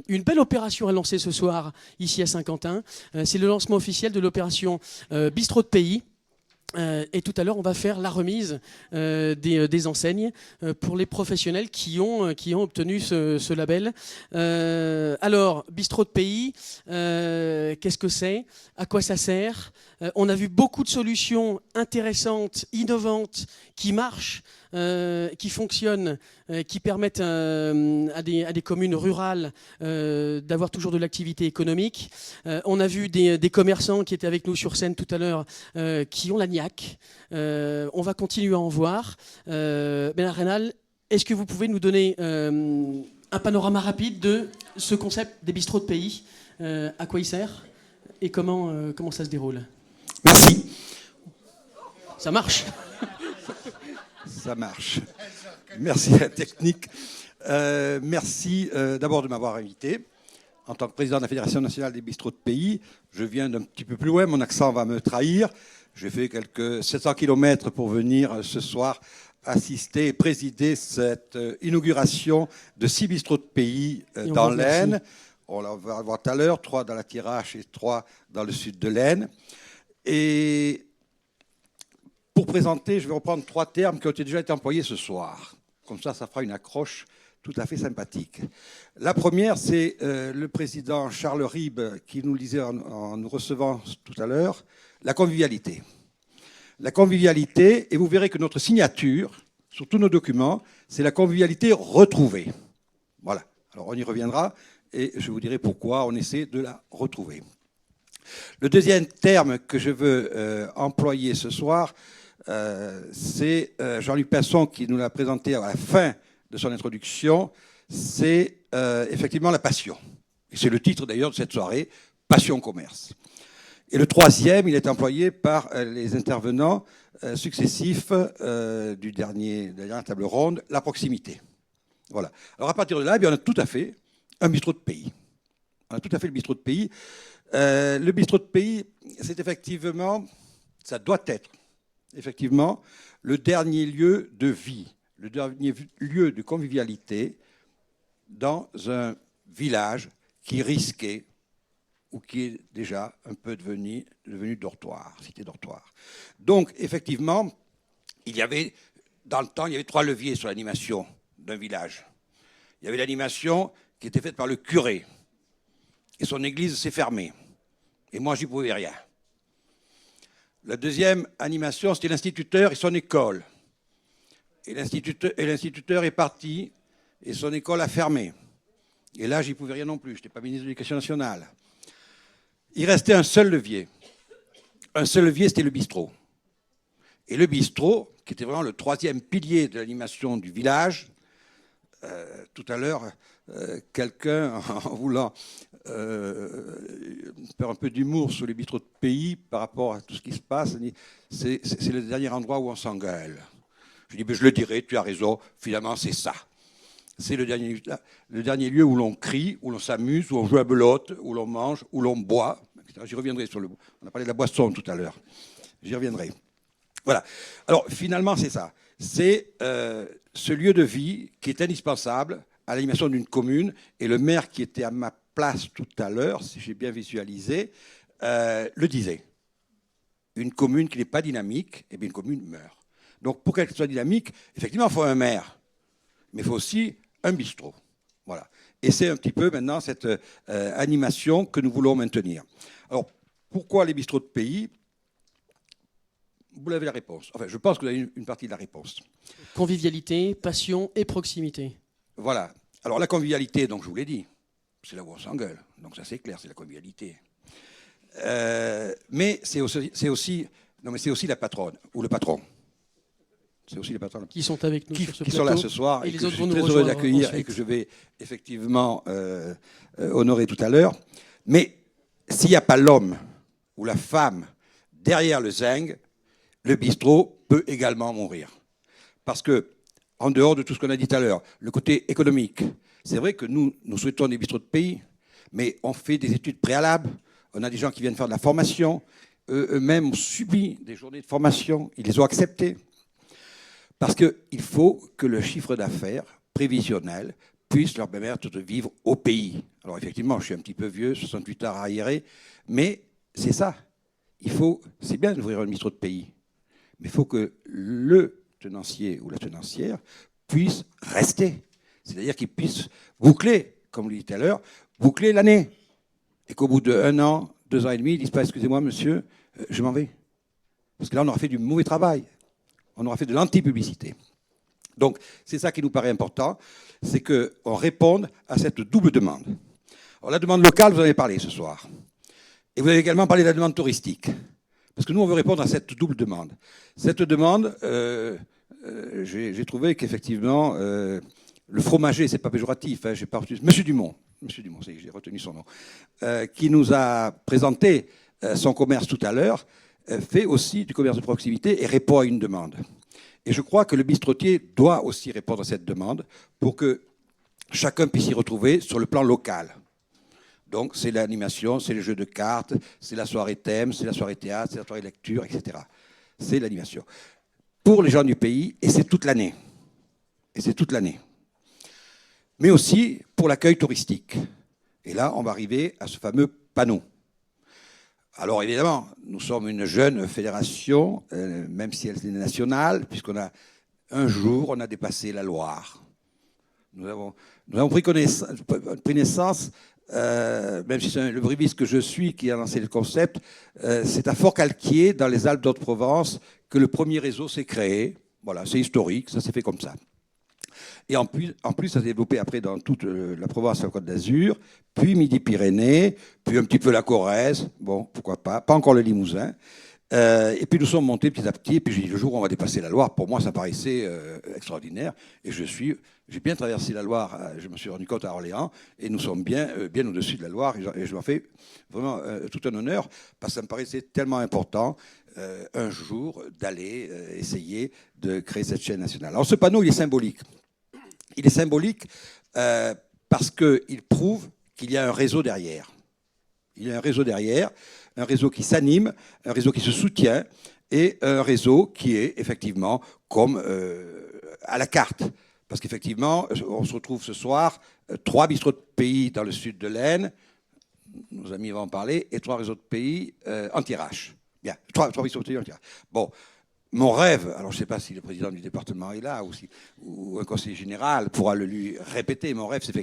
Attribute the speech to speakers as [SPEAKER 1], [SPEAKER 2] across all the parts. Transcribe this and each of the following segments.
[SPEAKER 1] une belle opération à lancer ce soir ici à Saint-Quentin. C'est le lancement officiel de l'opération Bistrot de Pays. Et tout à l'heure, on va faire la remise des enseignes pour les professionnels qui ont obtenu ce label. Alors, Bistrot de Pays, qu'est-ce que c'est? À quoi ça sert? On a vu beaucoup de solutions intéressantes, innovantes, qui marchent, qui fonctionnent, qui permettent à des communes rurales d'avoir toujours de l'activité économique. On a vu des commerçants qui étaient avec nous sur scène tout à l'heure qui ont la niaque. On va continuer à en voir. Bernard Raynal, est-ce que vous pouvez nous donner un panorama rapide de ce concept des bistrots de pays? À quoi il sert et comment ça se déroule?
[SPEAKER 2] Merci.
[SPEAKER 1] Ça marche.
[SPEAKER 2] Ça marche. Merci à la technique. Merci d'abord de m'avoir invité. En tant que président de la Fédération nationale des bistrots de pays, je viens d'un petit peu plus loin, mon accent va me trahir. J'ai fait quelques 700 km pour venir ce soir assister et présider cette inauguration de 6 bistrots de pays dans l'Aisne. On va voir tout à l'heure, 3 dans la Thiérache et 3 dans le sud de l'Aisne. Et pour présenter, je vais reprendre 3 termes qui ont déjà été employés ce soir. Comme ça fera une accroche tout à fait sympathique. La première, c'est le président Charles Ribes qui nous le disait en nous recevant tout à l'heure, la convivialité. La convivialité, et vous verrez que notre signature sur tous nos documents, c'est la convivialité retrouvée. Voilà. Alors on y reviendra et je vous dirai pourquoi on essaie de la retrouver. Le deuxième terme que je veux employer ce soir, c'est Jean-Luc Pinson qui nous l'a présenté à la fin de son introduction, c'est effectivement la passion. Et c'est le titre d'ailleurs de cette soirée, Passion Commerce. Et le troisième, il est employé par les intervenants successifs de la dernière table ronde, la proximité. Voilà. Alors à partir de là, eh bien, on a tout à fait un bistrot de pays. On a tout à fait le bistrot de pays. Le bistrot de pays, c'est effectivement, ça doit être effectivement le dernier lieu de vie, le dernier lieu de convivialité dans un village qui risquait ou qui est déjà un peu devenu dortoir, cité dortoir. Donc, effectivement, dans le temps, il y avait 3 leviers sur l'animation d'un village. Il y avait l'animation qui était faite par le curé, et son église s'est fermée. Et moi, j'y pouvais rien. La deuxième animation, c'était l'instituteur et son école. Et l'instituteur est parti, et son école a fermé. Et là, j'y pouvais rien non plus, je n'étais pas ministre de l'Éducation nationale. Il restait un seul levier. Un seul levier, c'était le bistrot. Et le bistrot, qui était vraiment le 3e pilier de l'animation du village, tout à l'heure, quelqu'un, en voulant faire un peu d'humour sur les bistrots de pays par rapport à tout ce qui se passe, c'est le dernier endroit où on s'engueule. Je dis, je le dirai, tu as raison, finalement c'est ça. C'est le dernier lieu où l'on crie, où l'on s'amuse, où on joue à belote, où l'on mange, où l'on boit. J'y reviendrai on a parlé de la boisson tout à l'heure. J'y reviendrai. Voilà. Alors finalement c'est ça. C'est ce lieu de vie qui est indispensable à l'animation d'une commune. Et le maire qui était à ma place tout à l'heure, si j'ai bien visualisé, le disait. Une commune qui n'est pas dynamique, eh bien une commune meurt. Donc pour qu'elle soit dynamique, effectivement, il faut un maire. Mais il faut aussi un bistrot. Voilà. Et c'est un petit peu maintenant cette animation que nous voulons maintenir. Alors, pourquoi les bistrots de pays? Vous avez la réponse. Enfin, je pense que vous avez une partie de la réponse.
[SPEAKER 1] Convivialité, passion et proximité.
[SPEAKER 2] Voilà. Alors, la convivialité, donc je vous l'ai dit, c'est là où on s'engueule. Donc ça, c'est clair, c'est la convivialité. Mais c'est aussi la patronne, ou le patron. C'est aussi les patrons
[SPEAKER 1] qui sont avec nous sur ce
[SPEAKER 2] qui
[SPEAKER 1] plateau,
[SPEAKER 2] sont là ce soir et que je suis très heureux d'accueillir et que je vais effectivement honorer tout à l'heure. Mais s'il n'y a pas l'homme ou la femme derrière le zinc, le bistrot peut également mourir. Parce que, en dehors de tout ce qu'on a dit tout à l'heure, le côté économique, c'est vrai que nous souhaitons des bistrots de pays, mais on fait des études préalables, on a des gens qui viennent faire de la formation, eux-mêmes ont subi des journées de formation, ils les ont acceptées. Parce qu'il faut que le chiffre d'affaires prévisionnel puissent leur permettre de vivre au pays. Alors effectivement, je suis un petit peu vieux, 68 ans arriéré, mais c'est ça. C'est bien d'ouvrir un bistrot de pays, mais il faut que le tenancier ou la tenancière puisse rester. C'est-à-dire qu'il puisse boucler, comme je l'ai dit tout à l'heure, boucler l'année. Et qu'au bout d'1 an, 2 ans et demi, ils disent pas, excusez-moi monsieur, je m'en vais. Parce que là, on aura fait du mauvais travail. On aura fait de l'anti-publicité. Donc, c'est ça qui nous paraît important, c'est qu'on réponde à cette double demande. Alors, la demande locale, vous en avez parlé ce soir. Et vous avez également parlé de la demande touristique. Parce que nous, on veut répondre à cette double demande. Cette demande, j'ai trouvé qu'effectivement, le fromager, c'est pas péjoratif, hein, j'ai pas retenu, Monsieur Dumont, j'ai retenu son nom, qui nous a présenté son commerce tout à l'heure, fait aussi du commerce de proximité et répond à une demande. Et je crois que le bistrotier doit aussi répondre à cette demande pour que chacun puisse s'y retrouver sur le plan local. Donc c'est l'animation, c'est les jeux de cartes, c'est la soirée thème, c'est la soirée théâtre, c'est la soirée lecture, etc. C'est l'animation. Pour les gens du pays, et c'est toute l'année. Et c'est toute l'année. Mais aussi pour l'accueil touristique. Et là, on va arriver à ce fameux panneau. Alors évidemment, nous sommes une jeune fédération, même si elle est nationale, puisqu'on a un jour, on a dépassé la Loire. Nous avons pris naissance, même si c'est le briviste que je suis qui a lancé le concept, c'est à Fort-Calquier, dans les Alpes d'Haute-Provence, que le premier réseau s'est créé. Voilà, c'est historique, ça s'est fait comme ça. Et en plus, ça s'est développé après dans toute la Provence et la Côte d'Azur, puis Midi-Pyrénées, puis un petit peu la Corrèze, bon, pourquoi pas encore le Limousin. Et puis nous sommes montés petit à petit, et puis j'ai dit, le jour où on va dépasser la Loire, pour moi, ça paraissait extraordinaire. Et j'ai bien traversé la Loire, je me suis rendu compte à Orléans, et nous sommes bien au-dessus de la Loire, et je m'en fais vraiment tout un honneur, parce que ça me paraissait tellement important, un jour, d'aller essayer de créer cette chaîne nationale. Alors ce panneau, il est symbolique. Il est symbolique parce qu'il prouve qu'il y a un réseau derrière. Il y a un réseau derrière, un réseau qui s'anime, un réseau qui se soutient, et un réseau qui est effectivement comme à la carte. Parce qu'effectivement, on se retrouve ce soir, 3 bistrots de pays dans le sud de l'Aisne, nos amis vont en parler, et 3 réseaux de pays anti-RH. Bien, 3 bistrots de pays anti-RH. Bon. Mon rêve, alors je ne sais pas si le président du département est là ou un conseiller général pourra le lui répéter, mon rêve, c'est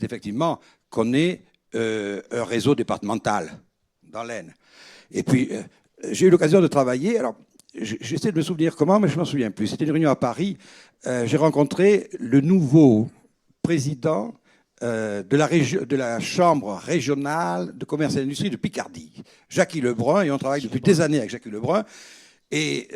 [SPEAKER 2] effectivement qu'on ait un réseau départemental dans l'Aisne. Et puis, j'ai eu l'occasion de travailler, alors j'essaie de me souvenir comment, mais je ne m'en souviens plus. C'était une réunion à Paris, j'ai rencontré le nouveau président de la Chambre régionale de commerce et d'industrie de Picardie, Jackie Lebrun, et on travaille depuis des années avec Jackie Lebrun. Et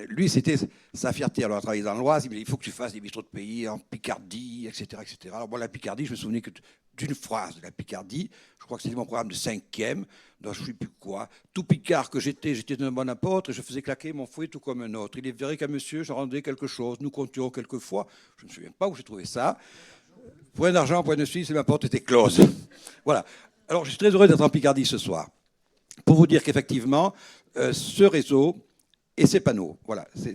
[SPEAKER 2] lui, c'était sa fierté. Alors, il a travaillé dans l'Oise, il me dit, il faut que tu fasses des bistrots de pays en Picardie, etc., etc. Alors, moi, la Picardie, je me souvenais que d'une phrase de la Picardie. Je crois que c'était mon programme de 5e. Donc, je ne sais plus quoi. Tout Picard que j'étais un bon apôtre et je faisais claquer mon fouet tout comme un autre. Il est vrai qu'à monsieur, je rendais quelque chose. Nous comptions quelquefois. Je ne me souviens pas où j'ai trouvé ça. Point d'argent, point de Suisse, et ma porte était close. Voilà. Alors, je suis très heureux d'être en Picardie ce soir. Pour vous dire qu'effectivement, ce réseau et ces panneaux, voilà, c'est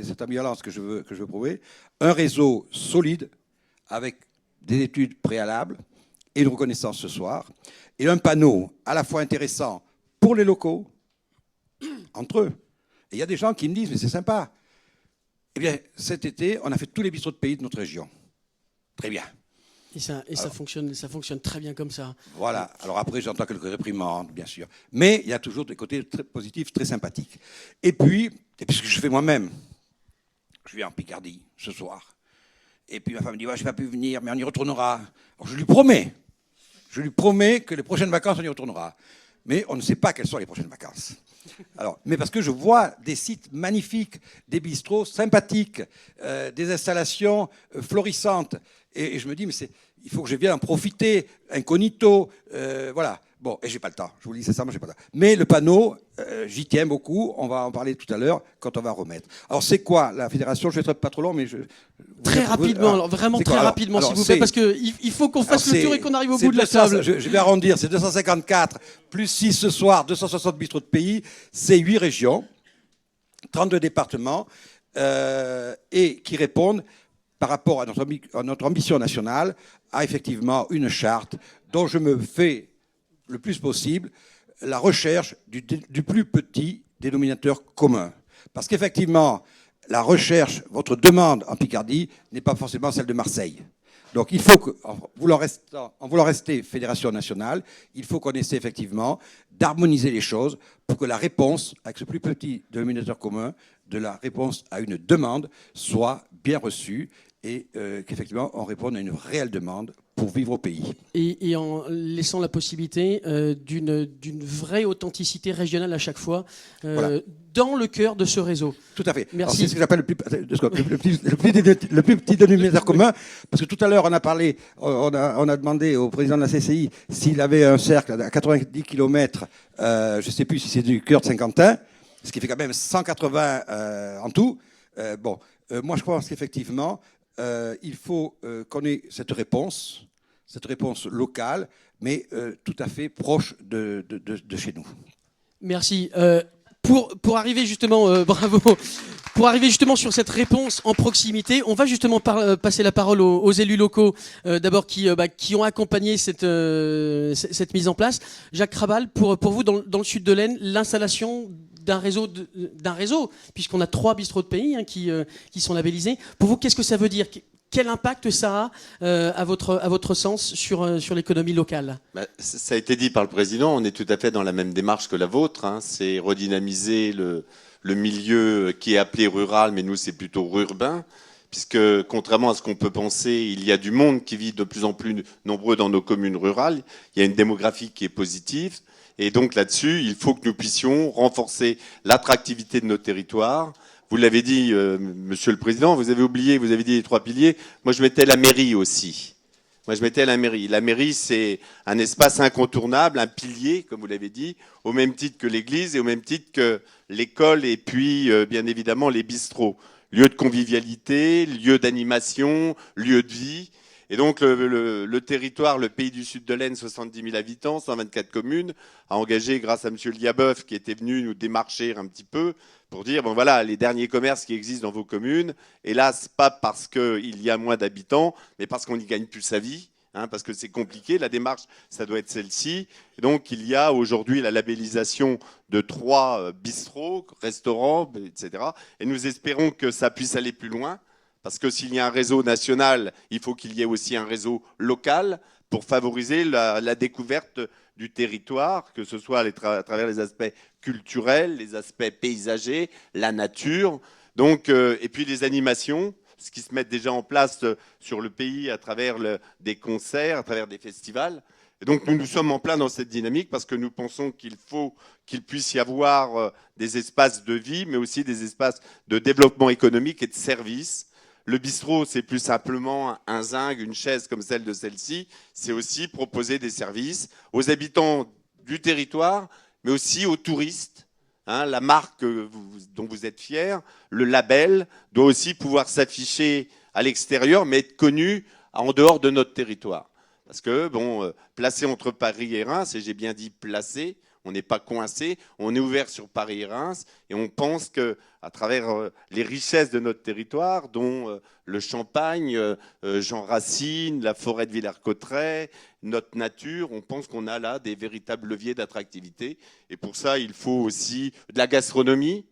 [SPEAKER 2] cette ambivalence que je veux prouver. Un réseau solide, avec des études préalables et une reconnaissance ce soir, et un panneau à la fois intéressant pour les locaux, entre eux. Et il y a des gens qui me disent, mais c'est sympa. Eh bien, cet été, on a fait tous les bistrots de pays de notre région. Très bien.
[SPEAKER 1] Et ça fonctionne très bien comme ça.
[SPEAKER 2] Voilà. Alors après, j'entends quelques réprimandes, bien sûr. Mais il y a toujours des côtés très positifs, très sympathiques. Et puis ce que je fais moi-même, je vais en Picardie ce soir. Et puis ma femme me dit, ouais, je n'ai pas pu venir, mais on y retournera. Alors je lui promets que les prochaines vacances, on y retournera. Mais on ne sait pas quelles sont les prochaines vacances. Alors, mais parce que je vois des sites magnifiques, des bistrots sympathiques, des installations florissantes. Et je me dis, mais il faut que je vienne en profiter, incognito, voilà. Bon, et j'ai pas le temps, je vous le dis sincèrement, j'ai pas le temps. Mais le panneau, j'y tiens beaucoup, on va en parler tout à l'heure quand on va remettre. Alors c'est quoi la fédération? Je vais être pas trop long, mais
[SPEAKER 1] Très rapidement, alors vraiment très rapidement, s'il vous plaît, parce qu'il faut qu'on fasse le tour et qu'on arrive au bout de la table.
[SPEAKER 2] Je vais arrondir, c'est 254 plus 6 ce soir, 260 bistrots de pays, c'est 8 régions, 32 départements, et qui répondent par rapport à notre ambition nationale, à effectivement une charte dont je me fais le plus possible la recherche du plus petit dénominateur commun. Parce qu'effectivement, la recherche, votre demande en Picardie n'est pas forcément celle de Marseille. Donc il faut en voulant rester fédération nationale, il faut qu'on essaie effectivement d'harmoniser les choses pour que la réponse, avec ce plus petit dénominateur commun, de la réponse à une demande soit bien reçue et qu'effectivement on réponde à une réelle demande pour vivre au pays.
[SPEAKER 1] Et en laissant la possibilité d'une vraie authenticité régionale à chaque fois,
[SPEAKER 2] Voilà.
[SPEAKER 1] dans le cœur de ce réseau.
[SPEAKER 2] Tout à fait.
[SPEAKER 1] Merci.
[SPEAKER 2] C'est ce que j'appelle le plus petit dénominateur commun, parce que tout à l'heure on a parlé, on a demandé au président de la CCI s'il avait un cercle à 90 km, je ne sais plus si c'est du cœur de Saint-Quentin, ce qui fait quand même 180 en tout. Moi je pense qu'effectivement, il faut qu'on ait cette réponse locale, mais tout à fait proche de chez nous.
[SPEAKER 1] Merci. Pour arriver justement, bravo, pour arriver justement sur cette réponse en proximité, on va justement passer la parole aux élus locaux, d'abord qui ont accompagné cette mise en place. Jacques Krabal, pour vous, dans le sud de l'Aisne, l'installation d'un réseau, puisqu'on a 3 bistrots de pays qui sont labellisés. Pour vous, qu'est-ce que ça veut dire ? Quel impact ça a, à votre sens, sur l'économie locale ?
[SPEAKER 3] Ça a été dit par le président, on est tout à fait dans la même démarche que la vôtre. Hein. C'est redynamiser le milieu qui est appelé rural, mais nous c'est plutôt urbain, puisque contrairement à ce qu'on peut penser, il y a du monde qui vit de plus en plus nombreux dans nos communes rurales. Il y a une démographie qui est positive. Et donc là-dessus, il faut que nous puissions renforcer l'attractivité de nos territoires. Vous l'avez dit, Monsieur le Président, vous avez oublié, vous avez dit les 3 piliers. Moi, je mettais la mairie aussi. La mairie, c'est un espace incontournable, un pilier, comme vous l'avez dit, au même titre que l'église et au même titre que l'école et puis, bien évidemment, les bistrots. Lieu de convivialité, lieu d'animation, lieu de vie. Et donc le territoire, le pays du sud de l'Aisne, 70 000 habitants, 124 communes, a engagé, grâce à M. Liabeuf, qui était venu nous démarcher un petit peu, pour dire, bon voilà, les derniers commerces qui existent dans vos communes, hélas, pas parce qu'il y a moins d'habitants, mais parce qu'on n'y gagne plus sa vie, hein, parce que c'est compliqué, la démarche, ça doit être celle-ci. Et donc il y a aujourd'hui la labellisation de 3 bistrots, restaurants, etc. Et nous espérons que ça puisse aller plus loin. Parce que s'il y a un réseau national, il faut qu'il y ait aussi un réseau local pour favoriser la découverte du territoire, que ce soit à travers les aspects culturels, les aspects paysagers, la nature, donc, et puis les animations, ce qui se met déjà en place sur le pays à travers des concerts, à travers des festivals. Et donc nous sommes en plein dans cette dynamique parce que nous pensons qu'il faut qu'il puisse y avoir des espaces de vie, mais aussi des espaces de développement économique et de services. Le bistrot, c'est plus simplement un zinc, une chaise comme celle de celle-ci. C'est aussi proposer des services aux habitants du territoire, mais aussi aux touristes. Hein, la marque dont vous êtes fiers, le label, doit aussi pouvoir s'afficher à l'extérieur, mais être connu en dehors de notre territoire. Parce que, placé entre Paris et Reims, et j'ai bien dit placé, on n'est pas coincé, on est ouvert sur Paris et Reims, et on pense qu'à travers les richesses de notre territoire, dont le Champagne, Jean Racine, la forêt de Villers-Cotterêts, notre nature, on pense qu'on a là des véritables leviers d'attractivité. Et pour ça, il faut aussi de la gastronomie.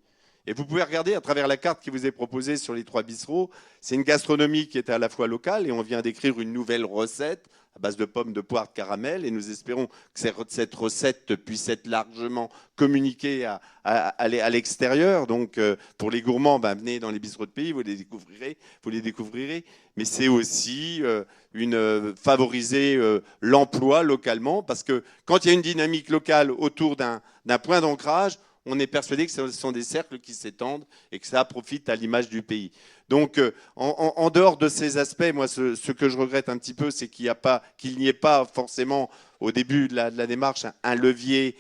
[SPEAKER 3] Et vous pouvez regarder à travers la carte qui vous est proposée sur les 3 bistrots, c'est une gastronomie qui est à la fois locale, et on vient d'écrire une nouvelle recette à base de pommes, de poire, de caramel, et nous espérons que cette recette puisse être largement communiquée à l'extérieur. Donc, pour les gourmands, venez dans les bistrots de pays, vous les découvrirez. Mais c'est aussi favoriser l'emploi localement, parce que quand il y a une dynamique locale autour d'un point d'ancrage, on est persuadé que ce sont des cercles qui s'étendent et que ça profite à l'image du pays. Donc, en dehors de ces aspects, moi, ce que je regrette un petit peu, c'est qu'il n'y ait pas forcément, au début de la démarche, un levier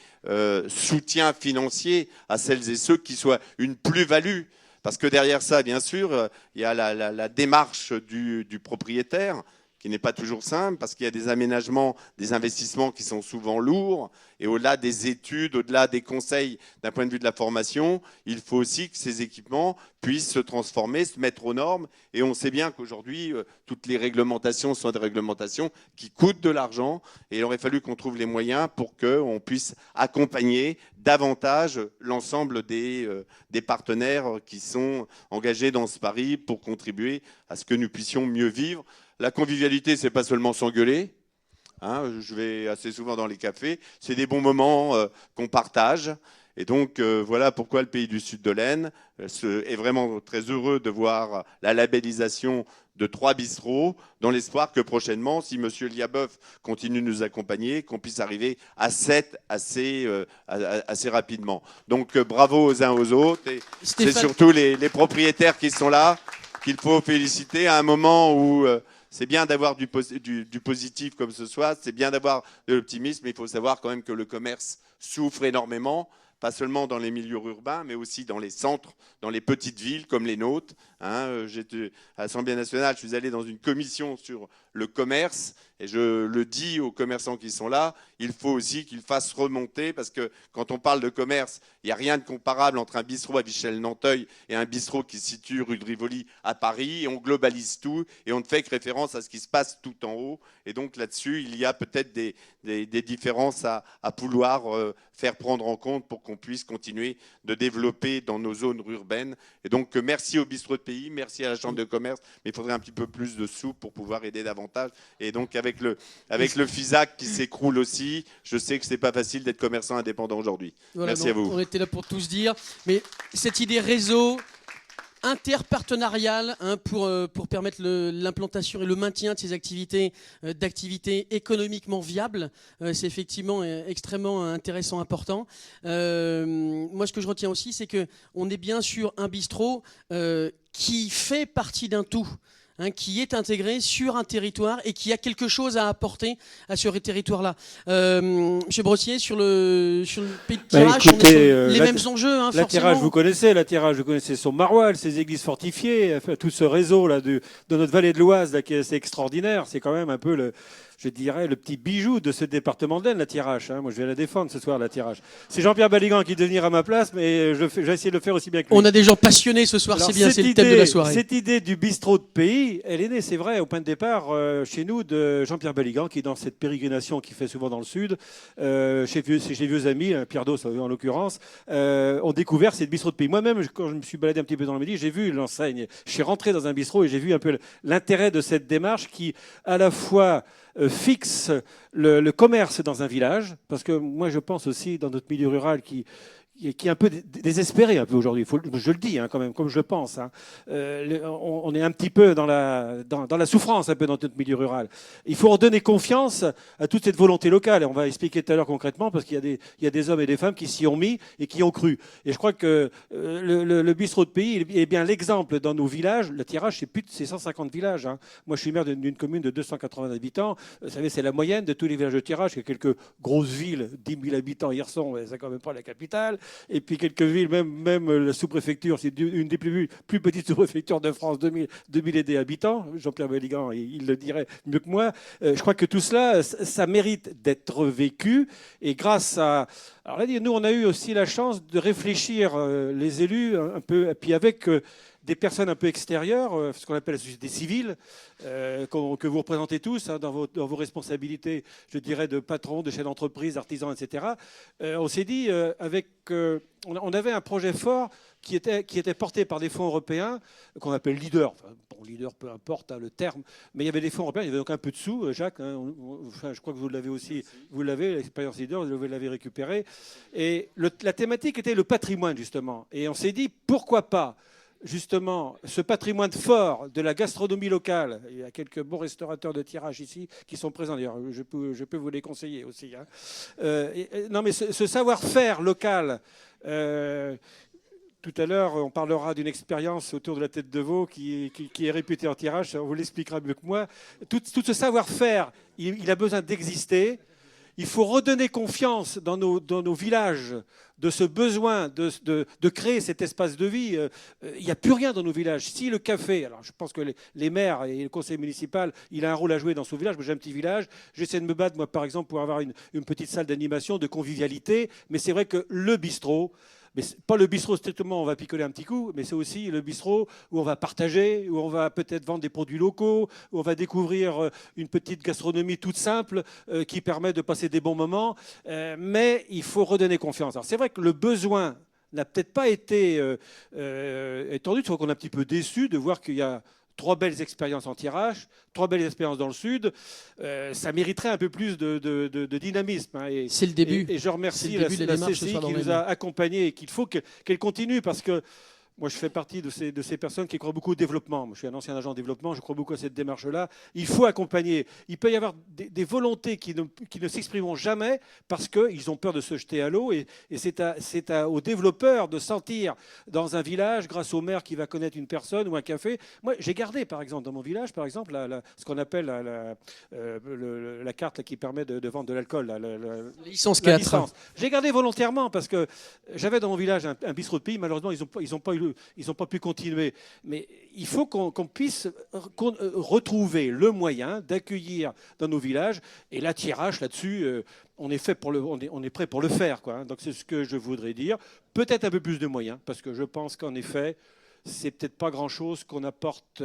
[SPEAKER 3] soutien financier à celles et ceux qui soient une plus-value. Parce que derrière ça, bien sûr, il y a la démarche du propriétaire qui n'est pas toujours simple parce qu'il y a des aménagements, des investissements qui sont souvent lourds. Et au-delà des études, au-delà des conseils d'un point de vue de la formation, il faut aussi que ces équipements puissent se transformer, se mettre aux normes. Et on sait bien qu'aujourd'hui, toutes les réglementations sont des réglementations qui coûtent de l'argent. Et il aurait fallu qu'on trouve les moyens pour qu'on puisse accompagner davantage l'ensemble des partenaires qui sont engagés dans ce pari pour contribuer à ce que nous puissions mieux vivre. La convivialité, ce n'est pas seulement s'engueuler. Je vais assez souvent dans les cafés. C'est des bons moments qu'on partage. Et donc, voilà pourquoi le Pays du Sud de l'Aisne est vraiment très heureux de voir la labellisation de 3 bistrots, dans l'espoir que prochainement, si M. Liabeuf continue de nous accompagner, qu'on puisse arriver à 7 assez rapidement. Donc, bravo aux uns aux autres. Et c'est surtout les propriétaires qui sont là qu'il faut féliciter à un moment où... c'est bien d'avoir du positif comme ce soir, c'est bien d'avoir de l'optimisme, mais il faut savoir quand même que le commerce souffre énormément, pas seulement dans les milieux urbains, mais aussi dans les centres, dans les petites villes comme les nôtres. J'étais à l'Assemblée nationale, je suis allé dans une commission sur le commerce, et je le dis aux commerçants qui sont là, il faut aussi qu'ils fassent remonter, parce que quand on parle de commerce, il n'y a rien de comparable entre un bistrot à Vichel-Nanteuil et un bistrot qui se situe rue de Rivoli à Paris, et on globalise tout, et on ne fait que référence à ce qui se passe tout en haut. Et donc là-dessus, il y a peut-être des différences à vouloir faire prendre en compte pour qu'on puisse continuer de développer dans nos zones urbaines. Et donc merci au bistrot de pays, merci à la Chambre de commerce, mais il faudrait un petit peu plus de sous pour pouvoir aider davantage. Et donc avec le FISAC qui s'écroule aussi, je sais que ce n'est pas facile d'être commerçant indépendant aujourd'hui.
[SPEAKER 1] Voilà,
[SPEAKER 3] merci à vous.
[SPEAKER 1] On était là pour tous dire, mais cette idée réseau interpartenariale pour permettre l'implantation et le maintien de ces activités, d'activités économiquement viables, c'est effectivement extrêmement intéressant, important. Moi, ce que je retiens aussi, c'est qu'on est bien sûr un bistrot qui fait partie d'un tout. Qui est intégré sur un territoire et qui a quelque chose à apporter à ce territoire-là. Monsieur Brossier, sur le pays de Tirage, on est sur les mêmes enjeux.
[SPEAKER 4] La Tirage, vous connaissez son maroilles, ses églises fortifiées, tout ce réseau-là de notre vallée de l'Oise là, qui est assez extraordinaire. C'est quand même un peu le petit bijou de ce département de l'Aisne, la Tirage. Moi, je vais la défendre ce soir, la Tirage. C'est Jean-Pierre Baligan qui devait venir à ma place, mais je vais essayer de le faire aussi bien que lui.
[SPEAKER 1] On a des gens passionnés ce soir, c'est bien, c'est le thème de la soirée.
[SPEAKER 4] Cette idée du bistrot de pays, elle est née, c'est vrai, au point de départ chez nous de Jean-Pierre Baligan, qui est dans cette pérégrination qu'il fait souvent dans le Sud, chez vieux amis, Pierre Dos en l'occurrence, ont découvert cette bistrot de pays. Moi-même, quand je me suis baladé un petit peu dans le Midi, j'ai vu l'enseigne. Je suis rentré dans un bistrot et j'ai vu un peu l'intérêt de cette démarche qui, à la fois, fixe le commerce dans un village, parce que moi je pense aussi dans notre milieu rural qui est un peu désespéré un peu aujourd'hui, je le dis quand même, comme je le pense. On est un petit peu dans la souffrance un peu dans notre milieu rural. Il faut en donner confiance à toute cette volonté locale. Et on va expliquer tout à l'heure concrètement, parce qu'il y a des hommes et des femmes qui s'y ont mis et qui ont cru. Et je crois que le bistrot de pays est bien l'exemple dans nos villages. Le Tirage, c'est 150 villages. Moi, je suis maire d'une commune de 280 habitants. Vous savez, c'est la moyenne de tous les villages de Tirage. Il y a quelques grosses villes, 10 000 habitants, Hirson, c'est quand même pas la capitale. Et puis quelques villes, même la sous-préfecture, c'est une des plus petites sous-préfectures de France, 2000 et des habitants. Jean-Pierre Belligan, il le dirait mieux que moi. Je crois que tout cela, ça mérite d'être vécu. Et grâce à... Alors là, nous, on a eu aussi la chance de réfléchir, les élus, un peu, et puis avec... des personnes un peu extérieures, ce qu'on appelle la société civile, que vous représentez tous dans vos responsabilités, je dirais, de patrons, de chefs d'entreprise, d'artisans, etc. On s'est dit, on avait un projet fort qui était porté par des fonds européens, qu'on appelle Leader. Enfin, bon, Leader, peu importe le terme, mais il y avait des fonds européens, il y avait donc un peu de sous, Jacques. Je crois que vous l'avez aussi, l'expérience Leader, vous l'avez récupéré. Et la thématique était le patrimoine, justement. Et on s'est dit, pourquoi pas justement, ce patrimoine fort de la gastronomie locale. Il y a quelques bons restaurateurs de Tirage ici qui sont présents. D'ailleurs, je peux vous les conseiller aussi. Non, mais ce savoir-faire local... tout à l'heure, on parlera d'une expérience autour de la tête de veau qui est réputée en Tirage. On vous l'expliquera mieux que moi. Tout ce savoir-faire, il a besoin d'exister. il faut redonner confiance dans nos villages, de ce besoin de créer cet espace de vie. Il n'y a plus rien dans nos villages. Si le café, alors je pense que les maires et le conseil municipal, il a un rôle à jouer dans son village. Moi, j'ai un petit village, j'essaie de me battre, moi, par exemple, pour avoir une petite salle d'animation, de convivialité. Mais c'est vrai que le bistrot, mais pas le bistrot strictement, on va picoler un petit coup, mais c'est aussi le bistrot où on va partager, où on va peut-être vendre des produits locaux, où on va découvrir une petite gastronomie toute simple qui permet de passer des bons moments. Mais il faut redonner confiance. Alors c'est vrai que le besoin n'a peut-être pas été étendu. Je crois qu'on est un petit peu déçu de voir qu'il y a 3 belles expériences en tirage, 3 belles expériences dans le Sud. Ça mériterait un peu plus de dynamisme. Hein.
[SPEAKER 1] C'est le début.
[SPEAKER 4] Et je remercie la CCI qui nous a accompagnés et qu'il faut qu'elle continue parce que moi, je fais partie de ces personnes qui croient beaucoup au développement. Moi, je suis un ancien agent de développement, je crois beaucoup à cette démarche-là. Il faut accompagner. Il peut y avoir des volontés qui ne s'exprimeront jamais parce qu'ils ont peur de se jeter à l'eau. Et c'est aux développeurs de sentir dans un village, grâce au maire qui va connaître une personne ou un café. Moi, j'ai gardé, par exemple, dans mon village, par exemple, ce qu'on appelle la carte là, qui permet de vendre de l'alcool. La
[SPEAKER 1] licence 4.
[SPEAKER 4] Licence. J'ai gardé volontairement parce que j'avais dans mon village un bistrot de pays. Malheureusement, ils n'ont pas pu continuer. Mais il faut qu'on puisse retrouver le moyen d'accueillir dans nos villages. Et là, tirage là-dessus, on est prêt pour le faire, quoi. Donc c'est ce que je voudrais dire. Peut-être un peu plus de moyens, parce que je pense qu'en effet, c'est peut-être pas grand-chose qu'on apporte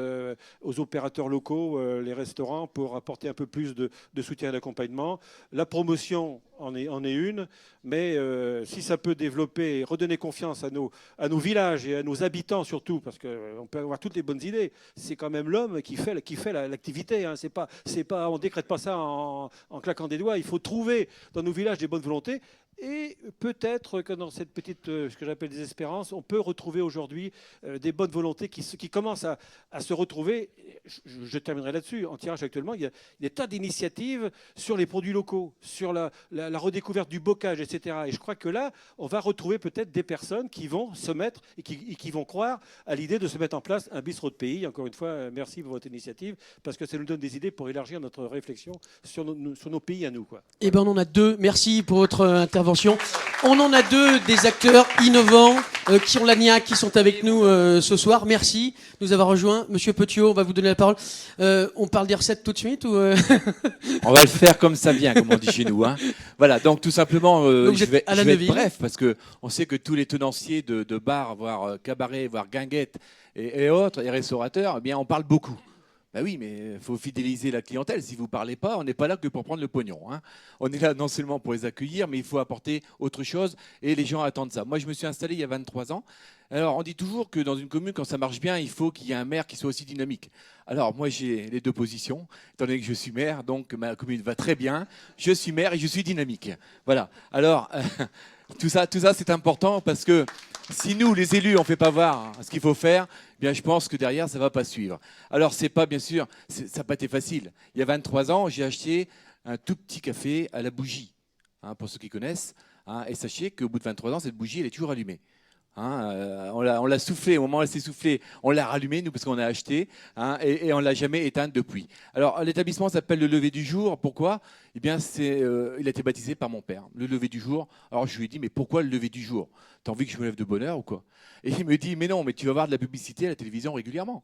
[SPEAKER 4] aux opérateurs locaux, les restaurants, pour apporter un peu plus de soutien et d'accompagnement. La promotion en est une, mais si ça peut développer et redonner confiance à nos villages et à nos habitants surtout, parce qu'on peut avoir toutes les bonnes idées, c'est quand même l'homme qui fait l'activité. Hein. On ne décrète pas ça en claquant des doigts. Il faut trouver dans nos villages des bonnes volontés. Et peut-être que dans cette petite, ce que j'appelle désespérance, on peut retrouver aujourd'hui des bonnes volontés qui commencent à se retrouver. Je terminerai là-dessus. En tirage actuellement, il y a des tas d'initiatives sur les produits locaux, sur la redécouverte du bocage, etc. Et je crois que là, on va retrouver peut-être des personnes qui vont se mettre et qui vont croire à l'idée de se mettre en place un bistrot de pays. Encore une fois, merci pour votre initiative, parce que ça nous donne des idées pour élargir notre réflexion sur nos pays à nous, quoi.
[SPEAKER 1] Eh ben, on en a 2. Merci pour votre intervention. On en a 2 des acteurs innovants qui ont la niaque, qui sont avec nous ce soir. Merci de nous avoir rejoints. Monsieur Petiot, on va vous donner la parole. On parle des recettes tout de suite ou
[SPEAKER 5] On va le faire comme ça vient, comme on dit chez nous. Hein. Voilà, donc tout simplement,
[SPEAKER 1] donc
[SPEAKER 5] je vais être bref, parce qu'on sait que tous les tenanciers de bars, voire cabarets, voire guinguettes et autres, et restaurateurs, eh bien, on parle beaucoup. Ben oui, mais il faut fidéliser la clientèle. Si vous ne parlez pas, on n'est pas là que pour prendre le pognon. Hein. On est là non seulement pour les accueillir, mais il faut apporter autre chose. Et les gens attendent ça. Moi, je me suis installé il y a 23 ans. Alors, on dit toujours que dans une commune, quand ça marche bien, il faut qu'il y ait un maire qui soit aussi dynamique. Alors, moi, j'ai les 2 positions. Étant donné que je suis maire, donc ma commune va très bien. Je suis maire et je suis dynamique. Voilà. Alors, tout ça c'est important parce que si nous, les élus, on ne fait pas voir ce qu'il faut faire, eh bien, je pense que derrière, ça ne va pas suivre. Alors, c'est pas, bien sûr, ça n'a pas été facile. Il y a 23 ans, j'ai acheté un tout petit café à la bougie, hein, pour ceux qui connaissent. Hein, et sachez qu'au bout de 23 ans, cette bougie, elle est toujours allumée. Hein, on l'a soufflé, au moment où elle s'est soufflée, on l'a rallumée, nous, parce qu'on a acheté, hein, et on ne l'a jamais éteinte depuis. Alors, l'établissement s'appelle le Lever du Jour. Pourquoi ? Eh bien, il a été baptisé par mon père, le Lever du Jour. Alors, je lui ai dit, mais pourquoi le Lever du Jour ? T'as envie que je me lève de bonne heure ou quoi ? Et il me dit, mais non, mais tu vas voir de la publicité à la télévision régulièrement.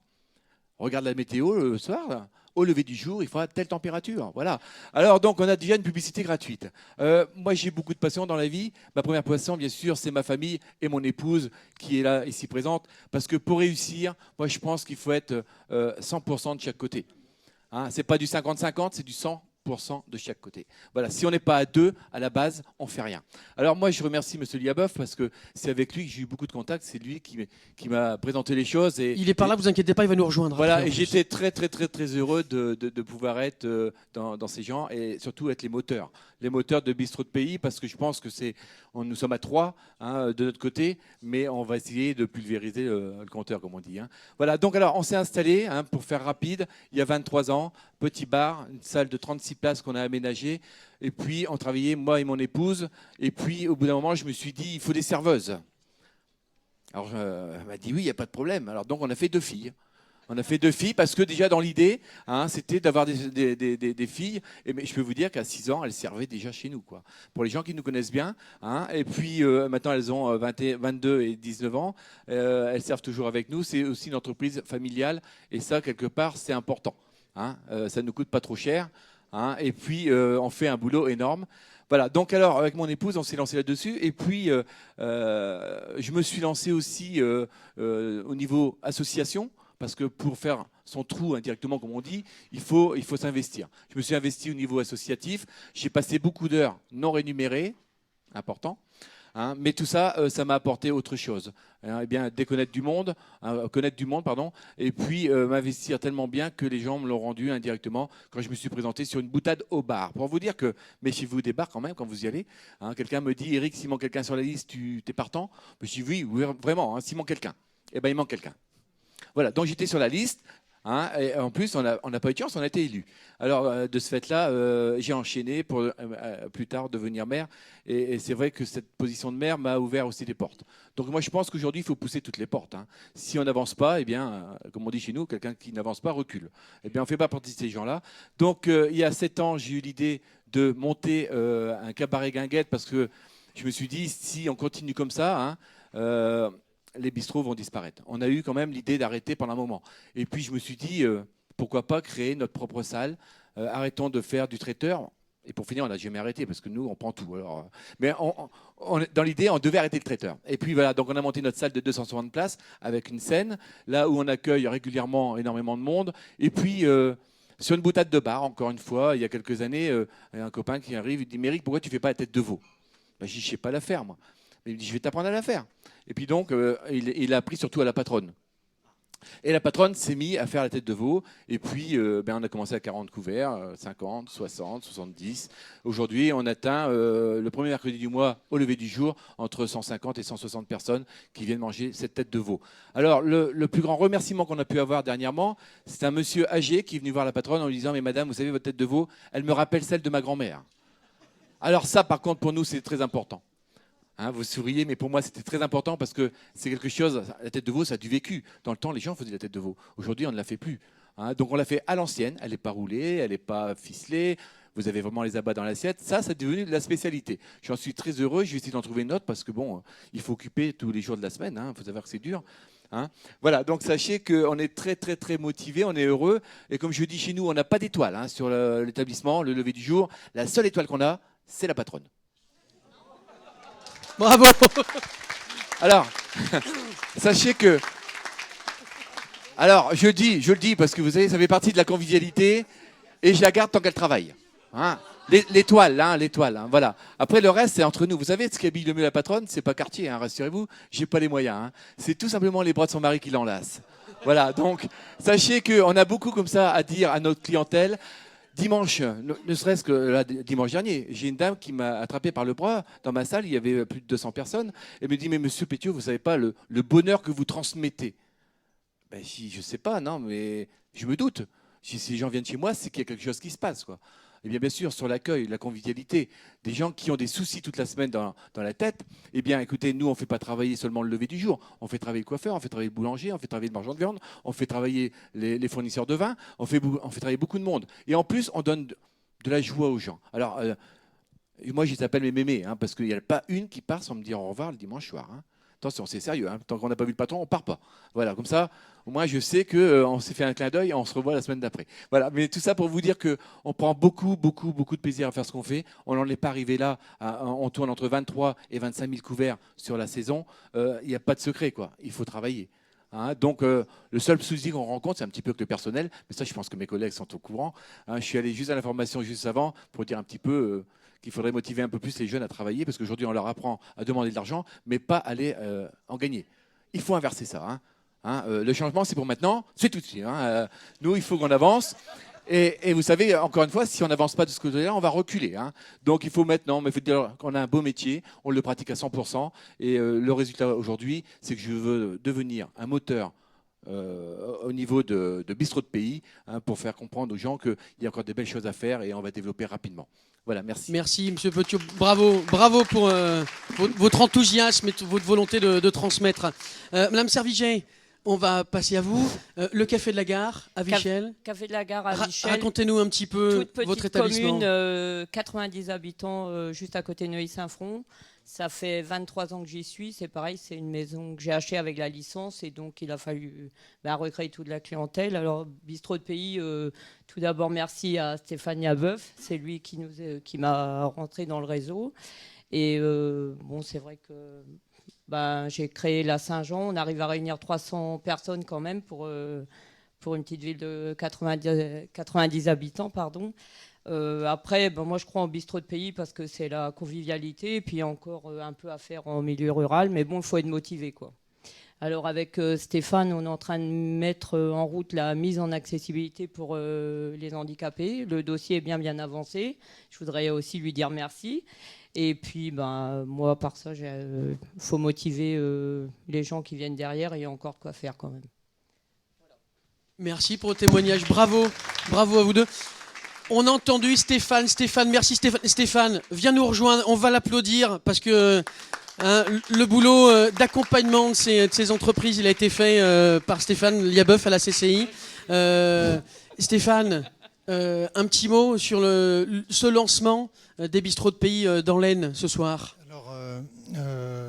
[SPEAKER 5] Regarde la météo le soir, là. Au lever du jour, il fera telle température. Voilà. Alors, donc, on a déjà une publicité gratuite. Moi, j'ai beaucoup de passion dans la vie. Ma première passion, bien sûr, c'est ma famille et mon épouse qui est là, ici présente. Parce que pour réussir, moi, je pense qu'il faut être 100% de chaque côté. Hein, ce n'est pas du 50-50, c'est du 100% de chaque côté. Voilà, si on n'est pas à 2, à la base, on ne fait rien. Alors moi, je remercie M. Liabeuf parce que c'est avec lui que j'ai eu beaucoup de contacts. C'est lui qui m'a présenté les choses.
[SPEAKER 1] Il est par là, vous inquiétez pas, il va nous rejoindre.
[SPEAKER 5] Voilà,
[SPEAKER 1] après,
[SPEAKER 5] et j'étais très, très, très, très heureux de pouvoir être dans ces gens et surtout être les moteurs de Bistrot de Pays, parce que je pense que nous sommes à 3 hein, de notre côté, mais on va essayer de pulvériser le compteur, comme on dit. Hein. Voilà, donc alors on s'est installé, hein, pour faire rapide, il y a 23 ans, petit bar, une salle de 36 places qu'on a aménagée, et puis on travaillait, moi et mon épouse, et puis au bout d'un moment, je me suis dit, il faut des serveuses. Alors elle m'a dit, oui, il n'y a pas de problème. Alors donc on a fait 2 filles. On a fait 2 filles parce que déjà dans l'idée, hein, c'était d'avoir des filles. Mais je peux vous dire qu'à 6 ans, elles servaient déjà chez nous, quoi. Pour les gens qui nous connaissent bien. Hein, et puis maintenant, elles ont 22 et 19 ans. Elles servent toujours avec nous. C'est aussi une entreprise familiale. Et ça, quelque part, c'est important. Hein, ça ne nous coûte pas trop cher. Hein, et puis, on fait un boulot énorme. Voilà, donc alors avec mon épouse, on s'est lancé là-dessus. Et puis, je me suis lancé aussi au niveau association, parce que pour faire son trou indirectement, comme on dit, il faut s'investir. Je me suis investi au niveau associatif. J'ai passé beaucoup d'heures non rémunérées, important. Hein, mais tout ça, ça m'a apporté autre chose. Hein, eh bien, connaître du monde, pardon, et puis m'investir tellement bien que les gens me l'ont rendu indirectement quand je me suis présenté sur une boutade au bar. Pour vous dire que, méfiez-vous des bars quand même quand vous y allez. Hein, quelqu'un me dit, Eric, s'il manque quelqu'un sur la liste, tu es partant? Je dis oui, vraiment, hein, s'il manque quelqu'un. Eh bien, il manque quelqu'un. Voilà, donc j'étais sur la liste. Hein, et en plus, on n'a pas eu de chance, on a été élu. Alors, de ce fait-là, j'ai enchaîné pour plus tard devenir maire. Et c'est vrai que cette position de maire m'a ouvert aussi des portes. Donc moi, je pense qu'aujourd'hui, il faut pousser toutes les portes. Hein. Si on n'avance pas, eh bien, comme on dit chez nous, quelqu'un qui n'avance pas recule. Eh bien, on ne fait pas partie de ces gens-là. Donc, il y a 7 ans, j'ai eu l'idée de monter un cabaret guinguette parce que je me suis dit, si on continue comme ça, hein, les bistrots vont disparaître. On a eu quand même l'idée d'arrêter pendant un moment. Et puis je me suis dit, pourquoi pas créer notre propre salle, arrêtons de faire du traiteur. Et pour finir, on n'a jamais arrêté, parce que nous, on prend tout. Alors, mais dans l'idée, on devait arrêter le traiteur. Et puis voilà, donc on a monté notre salle de 260 places, avec une scène, là où on accueille régulièrement énormément de monde. Et puis, sur une boutade de bar, encore une fois, il y a quelques années, un copain qui arrive, il dit, Méric, pourquoi tu ne fais pas la tête de veau? Ben, je dis, je ne sais pas la faire, moi. Mais il me dit, je vais t'apprendre à la faire. Et puis donc, il a appris surtout à la patronne. Et la patronne s'est mise à faire la tête de veau. Et puis, on a commencé à 40 couverts, 50, 60, 70. Aujourd'hui, on atteint le premier mercredi du mois, au lever du jour, entre 150 et 160 personnes qui viennent manger cette tête de veau. Alors, le plus grand remerciement qu'on a pu avoir dernièrement, c'est un monsieur âgé qui est venu voir la patronne en lui disant, mais madame, vous savez, votre tête de veau, elle me rappelle celle de ma grand-mère. Alors ça, par contre, pour nous, c'est très important. Hein, vous souriez, mais pour moi, c'était très important parce que c'est quelque chose, la tête de veau, ça a du vécu. Dans le temps, les gens faisaient la tête de veau. Aujourd'hui, on ne la fait plus. Hein, donc, on l'a fait à l'ancienne. Elle n'est pas roulée, elle n'est pas ficelée. Vous avez vraiment les abats dans l'assiette. Ça, c'est devenu de la spécialité. J'en suis très heureux. Je vais essayer d'en trouver une autre parce que, bon, il faut occuper tous les jours de la semaine. Il faut savoir que c'est dur. Hein. Voilà, donc sachez qu'on est très, très, très motivés. On est heureux. Et comme je dis chez nous, on n'a pas d'étoile sur l'établissement, le lever du jour. La seule étoile qu'on a, c'est la patronne.
[SPEAKER 1] Bravo.
[SPEAKER 5] Alors, sachez que... Alors, je le dis parce que vous savez, ça fait partie de la convivialité et je la garde tant qu'elle travaille. Hein, l'étoile, voilà. Après, le reste, c'est entre nous. Vous savez, ce qui habille le mieux la patronne, c'est pas Cartier, rassurez-vous, j'ai pas les moyens. C'est tout simplement les bras de son mari qui l'enlacent. Voilà, donc, sachez qu'on a beaucoup comme ça à dire à notre clientèle. Dimanche, ne serait-ce que là, dimanche dernier, j'ai une dame qui m'a attrapé par le bras. Dans ma salle, il y avait plus de 200 personnes. Elle me dit, mais monsieur Pétiot, vous ne savez pas le bonheur que vous transmettez. Ben, je ne sais pas, non, mais je me doute. Si les gens viennent chez moi, c'est qu'il y a quelque chose qui se passe, quoi. Et bien sûr, sur l'accueil, la convivialité, des gens qui ont des soucis toute la semaine dans la tête, eh bien, écoutez, nous, on ne fait pas travailler seulement le lever du jour. On fait travailler le coiffeur, on fait travailler le boulanger, on fait travailler le marchand de viande, on fait travailler les fournisseurs de vin, on fait travailler beaucoup de monde. Et en plus, on donne de la joie aux gens. Alors, moi, je les appelle mes mémés, parce qu'il n'y a pas une qui part sans me dire au revoir le dimanche soir. Attention, c'est sérieux. Tant qu'on n'a pas vu le patron, on ne part pas. Voilà, comme ça, au moins, je sais qu'on s'est fait un clin d'œil et on se revoit la semaine d'après. Voilà, mais tout ça pour vous dire qu'on prend beaucoup, beaucoup, beaucoup de plaisir à faire ce qu'on fait. On n'en est pas arrivé là. On tourne entre 23 et 25 000 couverts sur la saison. Il n'y a pas de secret, quoi. Il faut travailler. Donc, le seul souci qu'on rencontre, c'est un petit peu que le personnel. Mais ça, je pense que mes collègues sont au courant. Je suis allé juste à l'information juste avant pour dire un petit peu... qu'il faudrait motiver un peu plus les jeunes à travailler, parce qu'aujourd'hui, on leur apprend à demander de l'argent, mais pas à aller en gagner. Il faut inverser ça. Le changement, c'est pour maintenant, c'est tout de suite. Nous, il faut qu'on avance. Et vous savez, encore une fois, si on n'avance pas de ce côté-là, on va reculer. Donc, il faut maintenant, mais il faut dire qu'on a un beau métier, on le pratique à 100%. Et le résultat aujourd'hui, c'est que je veux devenir un moteur au niveau de bistrot de pays, pour faire comprendre aux gens qu'il y a encore des belles choses à faire et on va développer rapidement. Voilà, merci.
[SPEAKER 1] Merci, monsieur Pétiot. Bravo pour votre enthousiasme et votre volonté de transmettre. Madame Serviget, on va passer à vous. Le Café de la Gare à Vichel.
[SPEAKER 6] Café de la Gare à Vichel.
[SPEAKER 1] Racontez-nous un petit peu
[SPEAKER 6] Toute petite
[SPEAKER 1] votre établissement.
[SPEAKER 6] commune, 90 habitants, juste à côté de Neuilly-Saint-Front. Ça fait 23 ans que j'y suis. C'est pareil, c'est une maison que j'ai achetée avec la licence et donc il a fallu recréer toute la clientèle. Alors, Bistrot de Pays, tout d'abord, merci à Stéphane Yabeuf. C'est lui qui m'a rentré dans le réseau. Et c'est vrai que j'ai créé la Saint-Jean. On arrive à réunir 300 personnes quand même pour une petite ville de 90 habitants. Pardon. Après, moi je crois en bistrot de pays parce que c'est la convivialité et puis il y a encore un peu à faire en milieu rural, mais bon, il faut être motivé, quoi. Alors avec Stéphane, on est en train de mettre en route la mise en accessibilité pour les handicapés. Le dossier est bien avancé. Je voudrais aussi lui dire merci. Et puis, moi, par ça, il faut motiver les gens qui viennent derrière et il y a encore de quoi faire quand même.
[SPEAKER 1] Voilà. Merci pour le témoignage. Bravo à vous deux. On a entendu Stéphane, merci Stéphane. Stéphane, viens nous rejoindre, on va l'applaudir parce que le boulot d'accompagnement de ces entreprises, il a été fait par Stéphane Liabeuf à la CCI. Stéphane, un petit mot sur ce lancement des bistrots de pays dans l'Aisne ce soir.
[SPEAKER 7] Alors,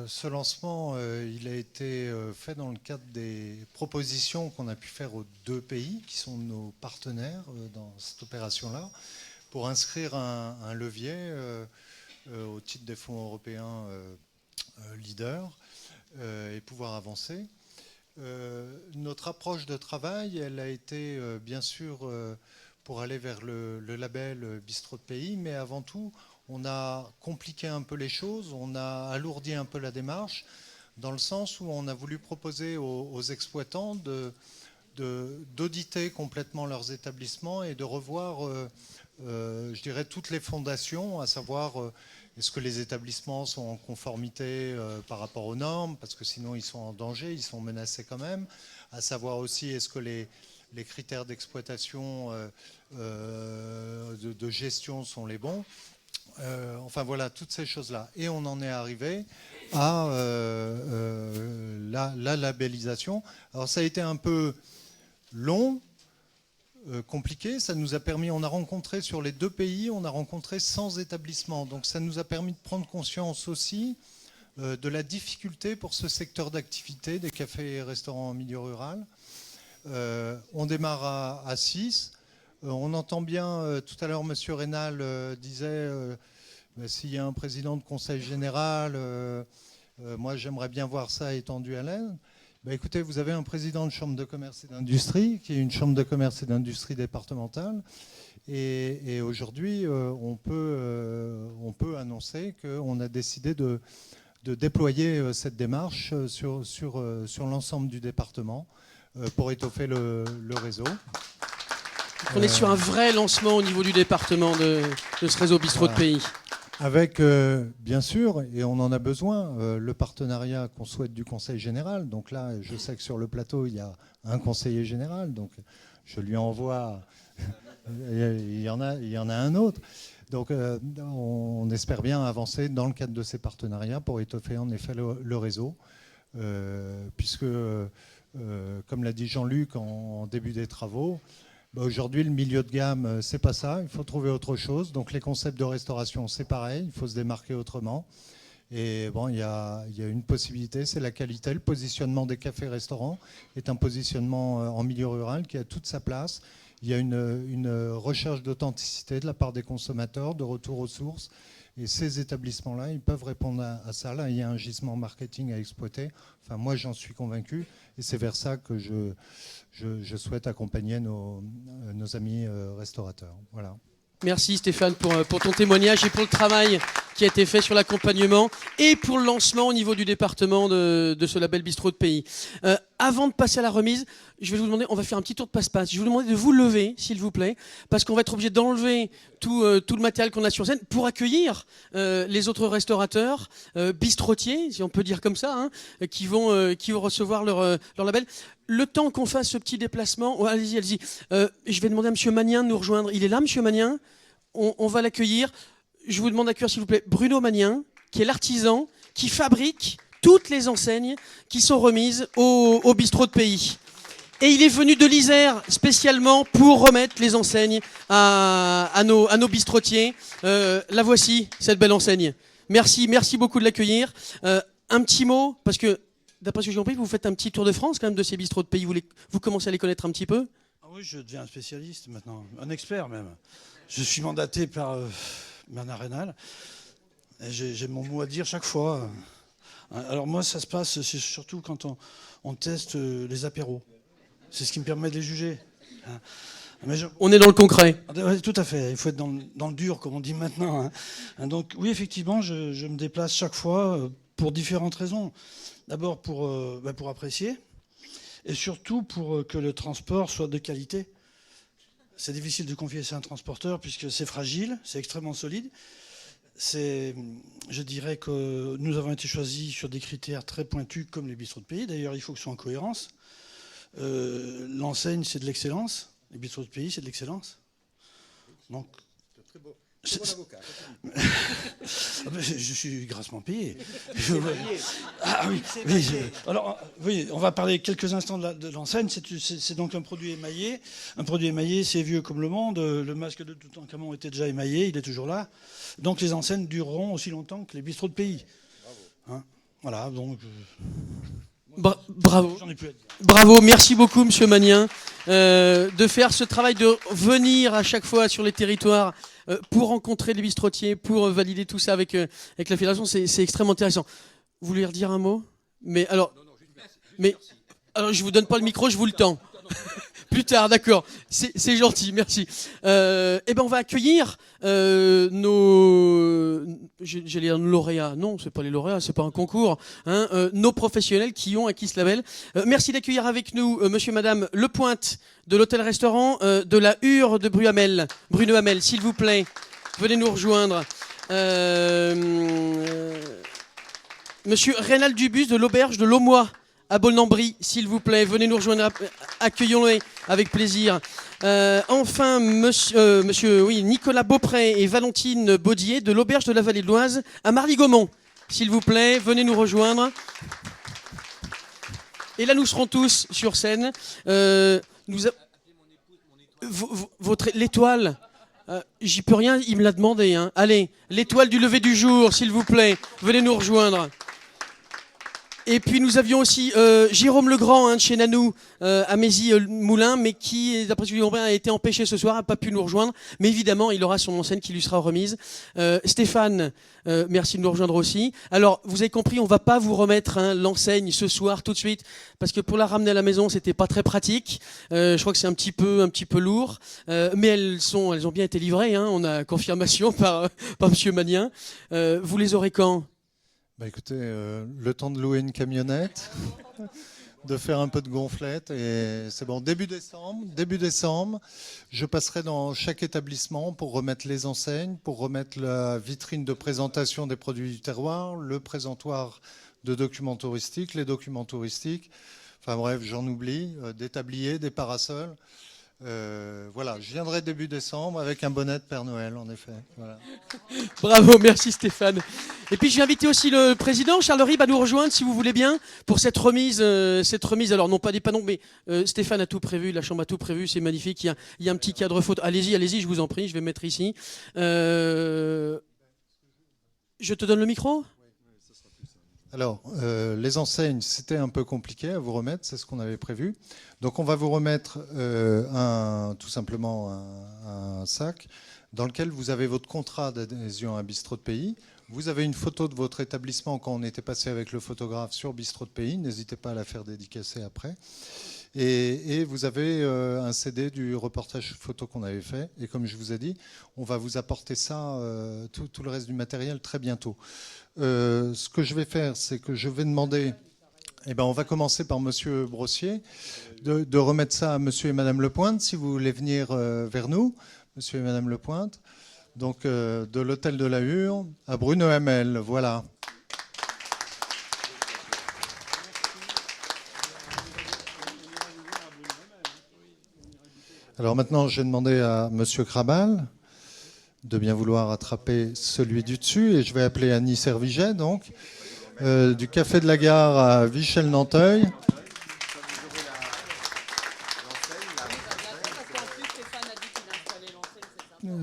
[SPEAKER 7] ce lancement, il a été fait dans le cadre des propositions qu'on a pu faire aux 2 pays qui sont nos partenaires dans cette opération-là, pour inscrire un levier au titre des fonds européens leaders et pouvoir avancer. Notre approche de travail, elle a été bien sûr pour aller vers le label Bistrot de Pays, mais avant tout, on a compliqué un peu les choses, on a alourdi un peu la démarche, dans le sens où on a voulu proposer aux exploitants d'auditer complètement leurs établissements et de revoir, je dirais, toutes les fondations, à savoir est-ce que les établissements sont en conformité par rapport aux normes, parce que sinon ils sont en danger, ils sont menacés quand même, à savoir aussi est-ce que les critères d'exploitation, de gestion sont les bons. Enfin voilà, toutes ces choses-là. Et on en est arrivé à la labellisation. Alors ça a été un peu long, compliqué. Ça nous a permis, on a rencontré sur les 2 pays, on a rencontré 100 établissements. Donc ça nous a permis de prendre conscience aussi de la difficulté pour ce secteur d'activité des cafés et restaurants en milieu rural. On démarre à 6. On entend bien, tout à l'heure, M. Rénal disait s'il y a un président de conseil général, moi j'aimerais bien voir ça étendu à l'Aisne. Écoutez, vous avez un président de chambre de commerce et d'industrie, qui est une chambre de commerce et d'industrie départementale. Et aujourd'hui, on peut annoncer qu'on a décidé de déployer cette démarche sur l'ensemble du département pour étoffer le réseau.
[SPEAKER 1] On est sur un vrai lancement au niveau du département de ce réseau bistrot de pays.
[SPEAKER 7] Avec, bien sûr, et on en a besoin, le partenariat qu'on souhaite du Conseil général. Donc là, je sais que sur le plateau, il y a un conseiller général. Donc je lui envoie, il y en a un autre. Donc on espère bien avancer dans le cadre de ces partenariats pour étoffer en effet le réseau. Puisque, comme l'a dit Jean-Luc en début des travaux, aujourd'hui, le milieu de gamme, c'est pas ça. Il faut trouver autre chose. Donc, les concepts de restauration, c'est pareil. Il faut se démarquer autrement. Et bon, il y a une possibilité, c'est la qualité. Le positionnement des cafés-restaurants est un positionnement en milieu rural qui a toute sa place. Il y a une recherche d'authenticité de la part des consommateurs, de retour aux sources. Et ces établissements-là, ils peuvent répondre à ça. Là, il y a un gisement marketing à exploiter. Enfin, moi, j'en suis convaincu. Et c'est vers ça que je souhaite accompagner nos amis restaurateurs. Voilà.
[SPEAKER 1] Merci Stéphane pour ton témoignage et pour le travail qui a été fait sur l'accompagnement et pour le lancement au niveau du département de ce label Bistrot de Pays. Avant de passer à la remise, je vais vous demander, on va faire un petit tour de passe-passe. Je vais vous demander de vous lever, s'il vous plaît, parce qu'on va être obligé d'enlever tout le matériel qu'on a sur scène pour accueillir les autres restaurateurs, bistrotiers, si on peut dire comme ça, hein, qui vont recevoir leur label. Le temps qu'on fasse ce petit déplacement, oh, allez-y. Je vais demander à M. Magnien de nous rejoindre. Il est là, M. Magnien. On va l'accueillir. Je vous demande d'accueillir, s'il vous plaît, Bruno Magnien, qui est l'artisan, qui fabrique toutes les enseignes qui sont remises au bistrot de pays. Et il est venu de l'Isère spécialement pour remettre les enseignes à nos bistrotiers. La voici, cette belle enseigne. Merci beaucoup de l'accueillir. Un petit mot, parce que d'après ce que j'ai compris, vous faites un petit tour de France quand même de ces bistrots de pays. Vous commencez à les connaître un petit peu?
[SPEAKER 8] Ah oui, je deviens un spécialiste maintenant, un expert même. Je suis mandaté par Bernard Rénal. J'ai mon mot à dire chaque fois. Alors moi, ça se passe, c'est surtout quand on teste les apéros. C'est ce qui me permet de les juger.
[SPEAKER 1] On est dans le concret.
[SPEAKER 8] Oui, tout à fait. Il faut être dans le dur, comme on dit maintenant. Donc oui, effectivement, je me déplace chaque fois pour différentes raisons. D'abord pour apprécier, et surtout pour que le transport soit de qualité. C'est difficile de confier ça à un transporteur puisque c'est fragile, c'est extrêmement solide. Je dirais que nous avons été choisis sur des critères très pointus comme les bistrots de pays. D'ailleurs, il faut que ce soit en cohérence. L'enseigne, c'est de l'excellence. Les bistrots de pays, c'est de l'excellence. Donc, très beau. Je suis grassement payé. Ah oui, alors, oui, on va parler quelques instants de l'enseigne. C'est donc un produit émaillé. Un produit émaillé, c'est vieux comme le monde. Le masque de Toutankhamon était déjà émaillé, il est toujours là. Donc les enseignes dureront aussi longtemps que les bistrots de pays. Hein, voilà, donc...
[SPEAKER 1] Bravo. Bravo, merci beaucoup, Monsieur Magnien, de faire ce travail de venir à chaque fois sur les territoires pour rencontrer les bistrotiers, pour valider tout ça avec la fédération. C'est extrêmement intéressant. Vous voulez redire un mot? Alors, je vous donne pas le micro, je vous le tends. Plus tard, d'accord. C'est gentil, merci. On va accueillir j'allais dire nos lauréats. Non, c'est pas les lauréats, c'est pas un concours. Nos professionnels qui ont acquis ce label. Merci d'accueillir avec nous monsieur et madame Lepointe de l'hôtel-restaurant de la Hure de Bruno Hamel, s'il vous plaît. Venez nous rejoindre. Monsieur Rénal Dubus de l'auberge de l'Aumois à Bolnambry, s'il vous plaît, venez nous rejoindre, accueillons-les avec plaisir. Enfin, monsieur Nicolas Beaupré et Valentine Baudier de l'auberge de la Vallée de l'Oise à Marly-Gaumont, s'il vous plaît, venez nous rejoindre. Et là, nous serons tous sur scène. L'étoile, j'y peux rien, il me l'a demandé. Allez, l'étoile du lever du jour, s'il vous plaît, venez nous rejoindre. Et puis nous avions aussi Jérôme Legrand de chez Nanou à Mézy-Moulin, mais qui, d'après ce que j'ai compris, a été empêché ce soir, n'a pas pu nous rejoindre. Mais évidemment, il aura son enseigne qui lui sera remise. Stéphane, merci de nous rejoindre aussi. Alors, vous avez compris, on ne va pas vous remettre l'enseigne ce soir tout de suite, parce que pour la ramener à la maison, c'était pas très pratique. Je crois que c'est un petit peu lourd, mais elles ont bien été livrées. On a confirmation par Monsieur Magnien. Vous les aurez quand ?
[SPEAKER 7] Écoutez, le temps de louer une camionnette, de faire un peu de gonflette, et c'est bon. Début décembre, je passerai dans chaque établissement pour remettre les enseignes, pour remettre la vitrine de présentation des produits du terroir, le présentoir de documents touristiques, les documents touristiques, enfin bref, j'en oublie, des tabliers, des parasols. Voilà, je viendrai début décembre avec un bonnet de Père Noël, en effet. Voilà.
[SPEAKER 1] Bravo, merci Stéphane. Et puis je vais inviter aussi le président Charles Rib à nous rejoindre, si vous voulez bien, pour cette remise. Alors non pas des panneaux, mais Stéphane a tout prévu, la chambre a tout prévu, c'est magnifique. Il y a un petit cadre photo. Allez-y, je vous en prie, je vais me mettre ici. Je te donne le micro ?
[SPEAKER 7] Alors, les enseignes, c'était un peu compliqué à vous remettre, c'est ce qu'on avait prévu. Donc, on va vous remettre tout simplement un sac dans lequel vous avez votre contrat d'adhésion à un bistrot de pays. Vous avez une photo de votre établissement quand on était passé avec le photographe sur bistrot de pays. N'hésitez pas à la faire dédicacer après. Et vous avez un CD du reportage photo qu'on avait fait. Et comme je vous ai dit, on va vous apporter ça, tout le reste du matériel, très bientôt. Ce que je vais faire, c'est que je vais demander, on va commencer par Monsieur Brossier, de remettre ça à Monsieur et Madame Lepointe, si vous voulez venir vers nous, Monsieur et Madame Lepointe, donc de l'hôtel de la Hure à Bruno Hamel, voilà. Alors maintenant, je vais demander à Monsieur Krabal de bien vouloir attraper celui du dessus, et je vais appeler Annie Serviget, donc. du Café de la Gare à Vichel-Nanteuil.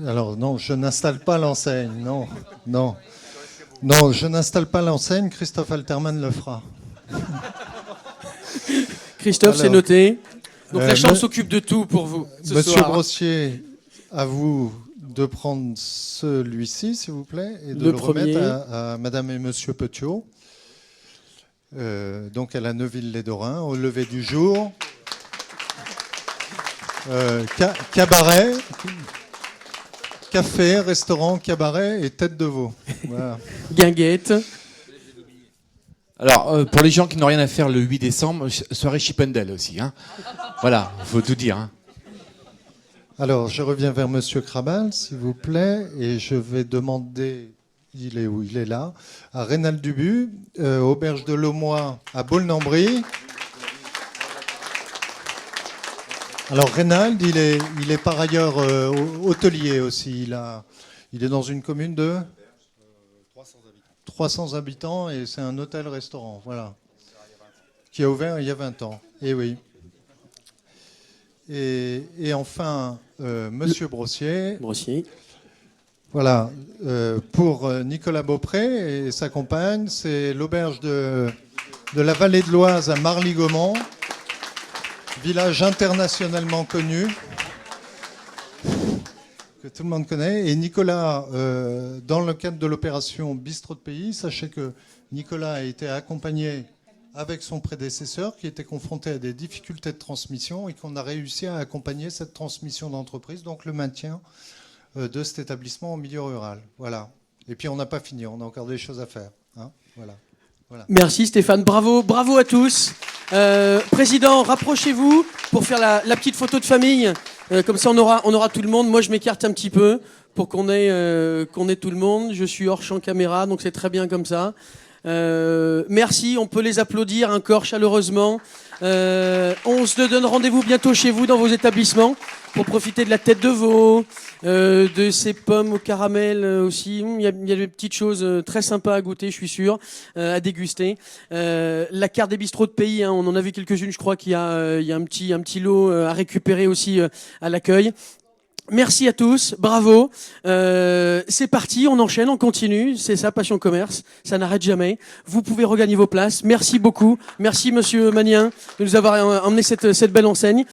[SPEAKER 7] Alors non, je n'installe pas l'enseigne, non, non. Non, je n'installe pas l'enseigne, Christophe Alterman le fera.
[SPEAKER 1] Christophe, c'est
[SPEAKER 7] Alors,
[SPEAKER 1] noté. Donc la chambre
[SPEAKER 7] me-
[SPEAKER 1] s'occupe de tout pour vous ce
[SPEAKER 7] Monsieur
[SPEAKER 1] soir.
[SPEAKER 7] Brossier, à vous de prendre celui-ci, s'il vous plaît, et de
[SPEAKER 1] Le
[SPEAKER 7] le
[SPEAKER 1] premier.
[SPEAKER 7] remettre à Madame et Monsieur Petiot. Donc à la Neuville-les-Dorins, au lever du jour. Cabaret, café, restaurant, cabaret et tête de veau. Voilà.
[SPEAKER 1] Guinguette.
[SPEAKER 5] Alors, pour les gens qui n'ont rien à faire le 8 décembre, soirée Chippendale aussi. Hein. Voilà, il faut tout dire. Hein.
[SPEAKER 7] Alors, je reviens vers Monsieur Krabal, s'il vous plaît, et je vais demander, il est où? Il est là, à Rénal Dubu, auberge de l'Aumois à Baulne-en-Brie. Alors, Rénald, il est par ailleurs hôtelier aussi. Il est dans une commune de 300 habitants et c'est un hôtel-restaurant, voilà, qui a ouvert il y a 20 ans. Et oui. Et enfin, Monsieur Brossier.
[SPEAKER 1] Brossier.
[SPEAKER 7] Voilà, pour Nicolas Beaupré et sa compagne, c'est l'auberge de la vallée de l'Oise à Marly-Gaumont, village internationalement connu, que tout le monde connaît. Et Nicolas, dans le cadre de l'opération Bistrot de Pays, sachez que Nicolas a été accompagné avec son prédécesseur qui était confronté à des difficultés de transmission et qu'on a réussi à accompagner cette transmission d'entreprise, donc le maintien de cet établissement au milieu rural. Voilà. Et puis on n'a pas fini, on a encore des choses à faire. Hein, voilà. Voilà.
[SPEAKER 1] Merci Stéphane, bravo, bravo à tous. Président, rapprochez-vous pour faire la petite photo de famille. Comme ça, on aura tout le monde. Moi, je m'écarte un petit peu pour qu'on ait tout le monde. Je suis hors champ caméra, donc c'est très bien comme ça. Merci, on peut les applaudir encore chaleureusement. On se donne rendez-vous bientôt chez vous dans vos établissements pour profiter de la tête de veau, de ces pommes au caramel aussi. Il y a des petites choses très sympas à goûter, je suis sûr, à déguster. La carte des bistrots de pays, hein, on en a vu quelques-unes, je crois qu'il y a un petit lot à récupérer aussi à l'accueil. Merci à tous, bravo. C'est parti, on enchaîne, on continue. C'est ça, Passion Commerce, ça n'arrête jamais. Vous pouvez regagner vos places. Merci beaucoup. Merci Monsieur Magnien de nous avoir emmené cette belle enseigne.